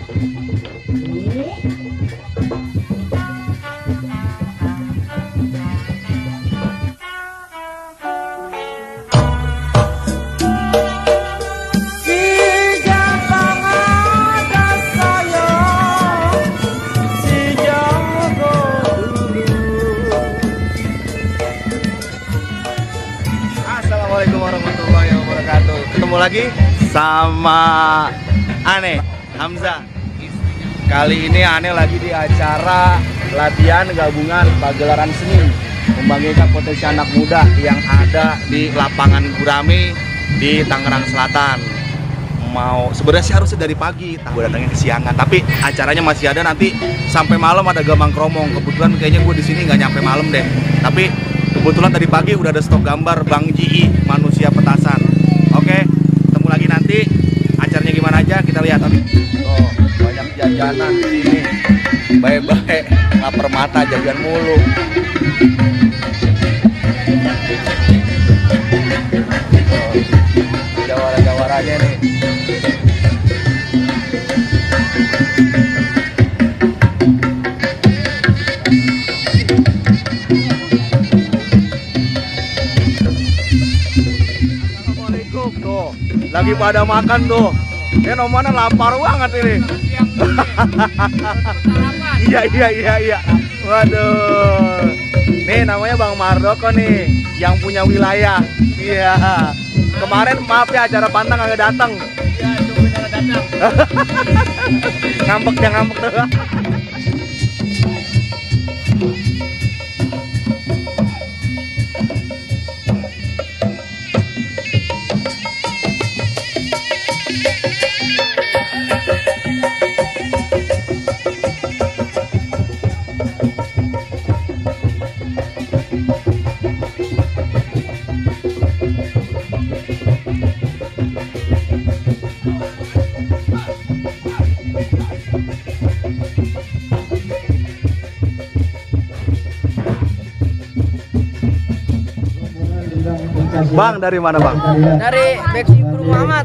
Assalamualaikum warahmatullahi wabarakatuh. Ketemu lagi sama Ane Hamzah. Kali ini Ane lagi di acara latihan gabungan pagelaran seni membangkitkan potensi anak muda yang ada di lapangan Gurame di Tangerang Selatan. Sebenarnya sih harusnya dari pagi, gue datangnya kesiangan, tapi acaranya masih ada nanti sampai malam, ada gambang kromong. Kebetulan kayaknya gue di sini nggak nyampe malam deh, tapi kebetulan tadi pagi udah ada stok gambar Bang Ji manusia petasan. Oke, ketemu lagi nanti. Acaranya gimana aja kita lihat. Oh, banyak jajanan di sini. Baik-baik, lapar mata jajan mulu. Oh, jawara-jawaranya nih. Tuh, lagi pada makan tuh. Nomornya lapar banget ini. Iya. Waduh. Nih namanya Bang Mardoko nih, yang punya wilayah. Iya. Kemarin maaf ya acara pantang agak datang. Iya, coba jangan datang. Ngambek tuh. Bang, dari mana Bang? Dari Beksi Guru Muhammad.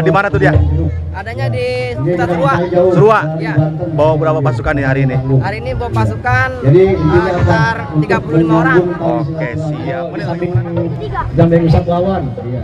Di mana tuh dia? Adanya di sekitar Serua. Serua? Ya. Bawa berapa pasukan nih hari ini? Hari ini bawa pasukan sekitar 35 orang. Oke, siap. Gandeng satu lawan. Iya.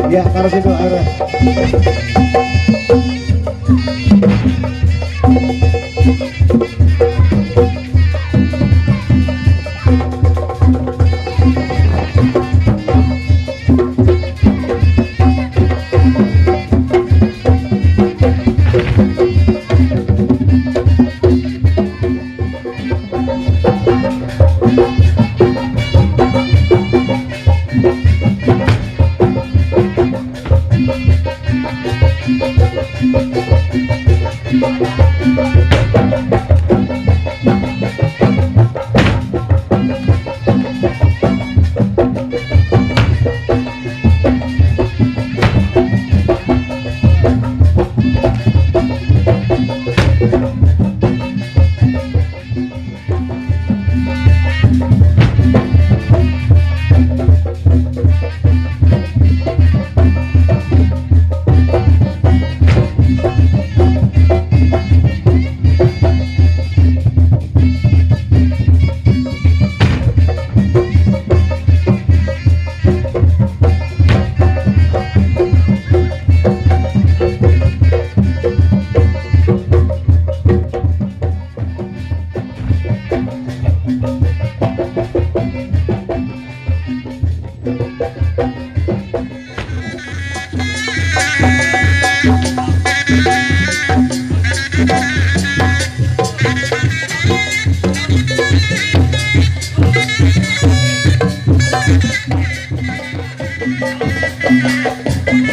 Ya, taruh situ airnya.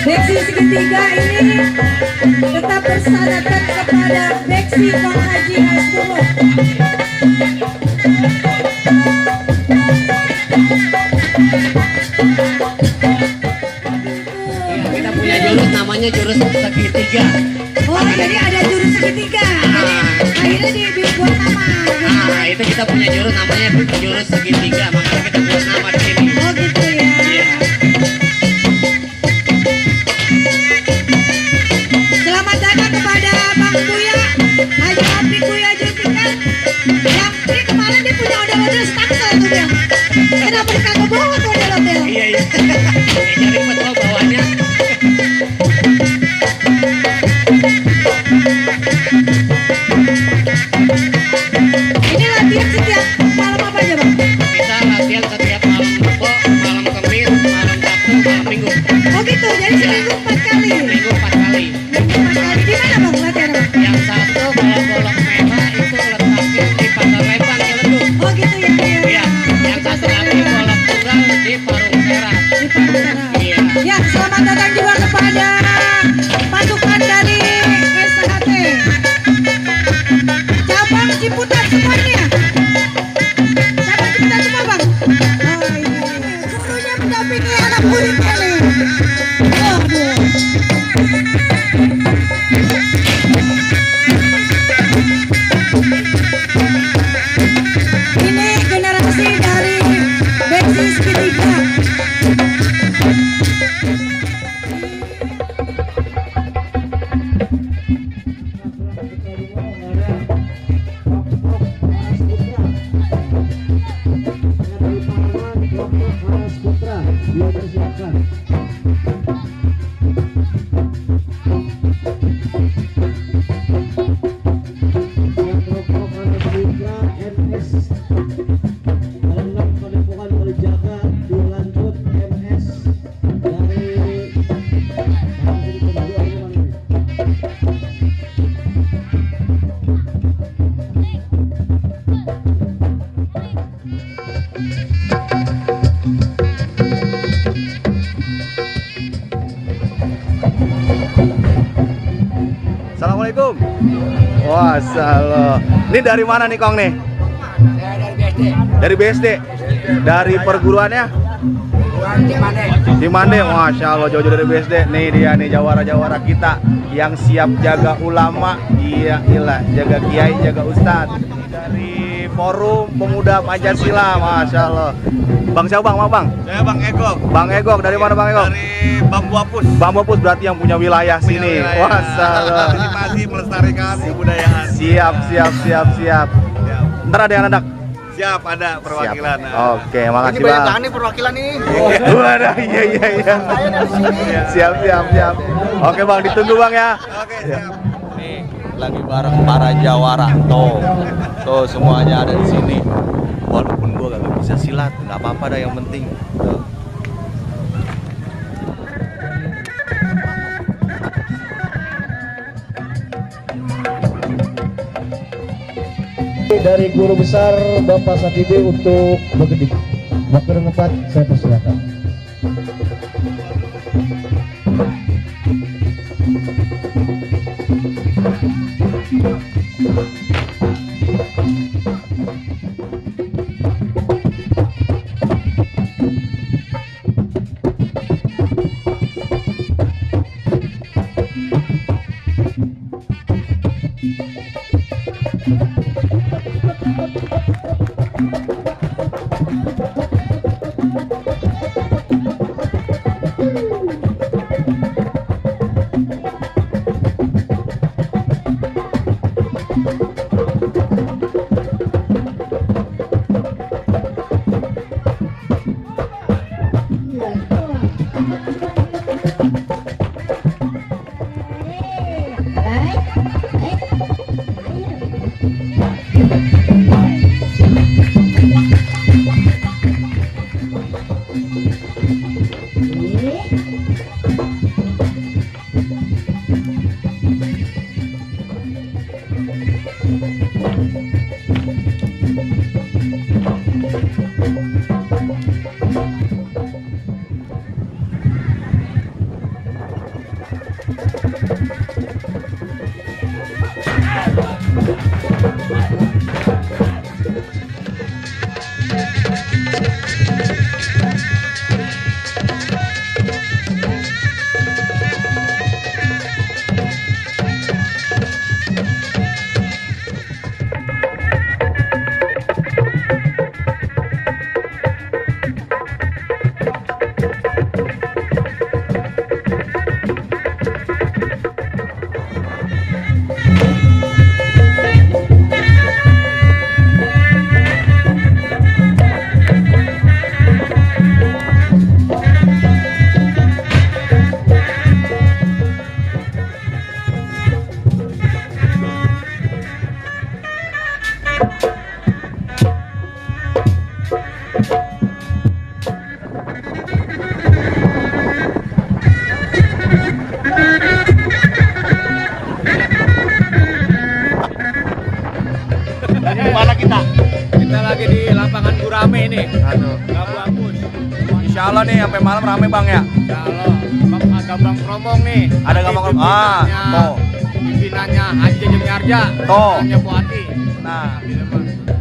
Beksi segitiga ini tetap bersyaratkan kepada Beksi Bang Haji Hasbullah. punya jurus segitiga. Oh, jadi ada jurus segitiga. Akhirnya dibuat nama. Nah, itu kita punya jurus namanya jurus segitiga, makanya kita buat nama di sini. Oh, gitu ya. Iya. Selamat datang kepada Bang Buya, Haji Api Buya Jessica. Yang ini kemarin dia punya ondel-ondel stangsel tuh dia. Kenapa dia kagak bawa tuh ondel-ondel? Iya, iya. Cari foto bawahnya. Ini latihan setiap malam apa aja Bang? Kita latihan setiap malam Rebo, malam Kamis, malam Sabtu, malam Minggu. Oh gitu, jadi seminggu 4 kali. Minggu 4 kali. Minggu 4 kali. Di mana Bang latihan Bang? Yang satu golok-golok merah itu letaknya di Pasar Lembang Ciledug. Oh gitu ya. Iya. Yang satu lagi golok tunggal di Parung Teras. Di Pamuntara. Iya. Ya, selamat datang juga kepada pasukan dari SHT cabang Ciputat semuanya. Cabang Ciputat semua Bang. Oh ini gurunya mendampingi anak muridnya nih. Waduh. Ini generasi dari Beksi segitiga. Assalamualaikum. Wah, salah. Ini dari mana nih Kong nih? Dari BSD. Dari perguruannya? Di Mande. Masya Allah, jauh-jauh dari BSD. Nih dia nih jawara-jawara kita yang siap jaga ulama, iya ilah, jaga kiai, jaga ustadz. Dari Forum Pemuda Pancasila, Masya Allah. Bang siapa Bang? Bang? Saya Bang Egok. Bang Egok, dari mana Bang Egok? Dari Bambu Apus. Bang Bapus berarti yang punya wilayah sini. Wah, salah. Partisipasi melestarikan kebudayaan. Siap. Ntar ada yang anak. Siap, ada perwakilan. Siap. Oke, makasih Ini banyak Bang. banget nih perwakilan ini. Waduh, iya. Siap. Oke Bang, ditunggu Bang ya. Oke, siap. Nih, lagi bareng para jawara. Tuh semuanya ada di sini. Walaupun gua gak bisa silat, nggak apa-apa dah, yang penting. Tuh. Dari guru besar Bapak Sakidi untuk bekedik. Waktu yang tepat saya persilakan. Aduh. Nggak bagus. Insya Allah nih sampai malam rame bang ya. Kalau ada Bang Kromong nih. Ada Bang Kromong. Ah, tuh. Pimpinannya Haji Jajang Nyarja. Tuh. Pimpinannya Bu Ati. Nah,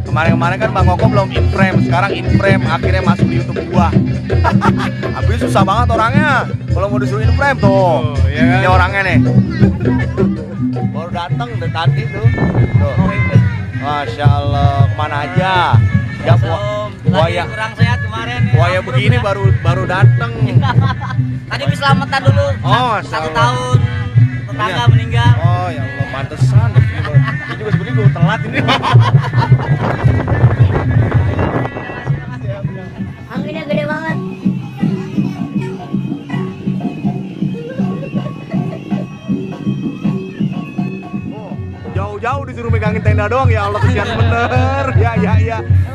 kemarin-kemarin kan Bang Koko belum in frame, sekarang in frame, akhirnya masuk di YouTube gua. Habis susah banget orangnya. Kalau mau disuruh in frame tuh. Oh, iya kan? Ini orangnya nih. Baru datang dari tadi tuh. Tuh. Masya Allah, kemana aja? Ya buaya. kurang sehat kemarin ya. Buaya begini baru datang. Tadi bisa selamatan dulu. Oh, 1 salah. tahun tetangga Iya. meninggal. Oh ya Allah, pantesan. Ini juga sebenarnya gue telat ini. Anginnya gede banget. Jauh-jauh disuruh megangin tenda doang ya Allah, kesian bener. Ya.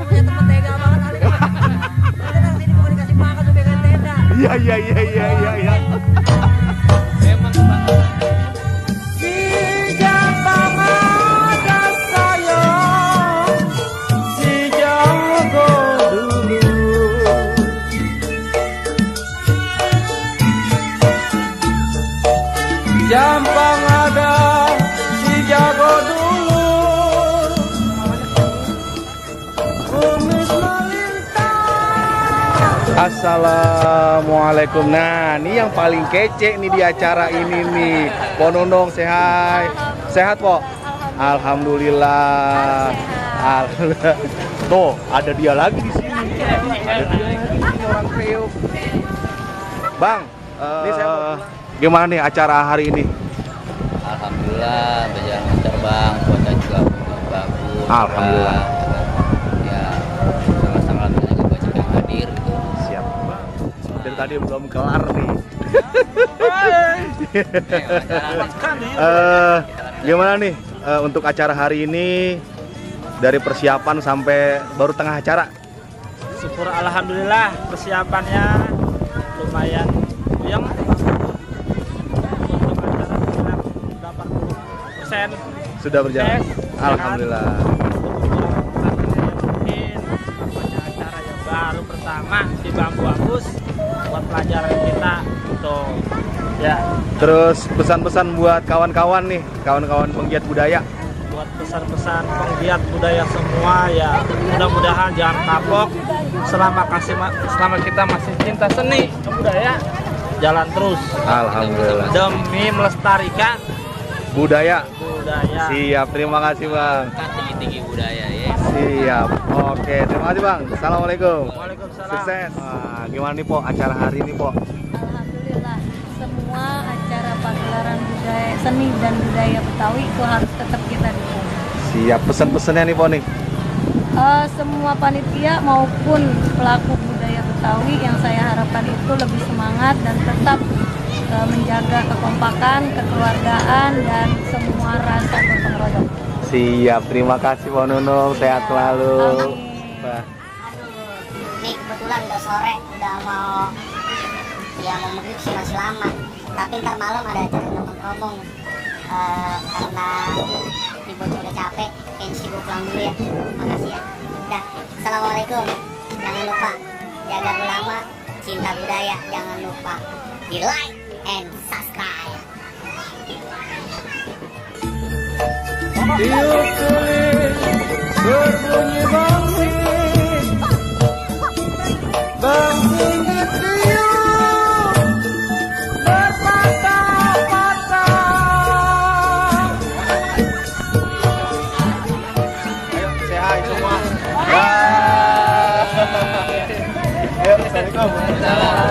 Punya temen tega banget Ali. Kita sini mau dikasih makan tuh pegang tenda. Iya. Jampang ada si jago dulu. Kumis melintang. Assalamualaikum. Nah, ini yang paling kece nih di acara ini nih. Po Nunung sehat. Sehat, Po? Alhamdulillah. Alhamdulillah. Tuh, ada dia lagi di sini. Ada dia lagi ini orang Priok. Bang, ini gimana nih acara hari ini? Alhamdulillah berjalan lancar bang, cuaca juga bagus. Alhamdulillah. Ya, sama-sama juga banyak yang hadir gitu. Siap. Dari tadi belum kelar nih. Gimana nih untuk acara hari ini dari persiapan sampai baru tengah acara? Syukur alhamdulillah persiapannya lumayan. Yang untuk acara sekitar 80% Sudah berjalan. Yes. Alhamdulillah. Mungkin namanya acara yang baru pertama di Bambu Apus buat pelajaran kita untuk ya Terus pesan-pesan buat kawan-kawan nih, kawan-kawan penggiat budaya. buat pesan-pesan penggiat budaya semua ya mudah-mudahan jangan kapok selama kita masih cinta seni budaya jalan terus Alhamdulillah. demi melestarikan Budaya. budaya. Siap, terima kasih Bang. Kan tinggi-tinggi budaya ya. Siap. Oke, terima kasih Bang. Assalamualaikum. Waalaikumsalam. Sukses. Wah, gimana nih Po acara hari ini Po? Alhamdulillah, semua acara pagelaran budaya seni dan budaya Betawi itu harus tetap kita dukung. Siap, pesan-pesannya nih Po nih. Semua panitia maupun pelaku budaya Betawi yang saya harapkan itu lebih semangat dan tetap menjaga kekompakan, kekeluargaan dan semua rasa gotong royong. Siap, terima kasih Po Nunung. Sehat selalu. Amin. Bah. Nih kebetulan udah sore, udah mau maghrib sih masih lama. Tapi ntar malam ada acara ngomong-ngomong. Karena di bocah udah capek, kayaknya gue pulang dulu ya. Makasih ya. Udah, assalamualaikum. Jangan lupa jaga ulama, cinta budaya. Jangan lupa di like and subscribe. Tiup kulit berbunyi bangsi, bangsi ditiup berpatah-patah. Ayo, say hi semua. Bye. Ayo, assalamualaikum.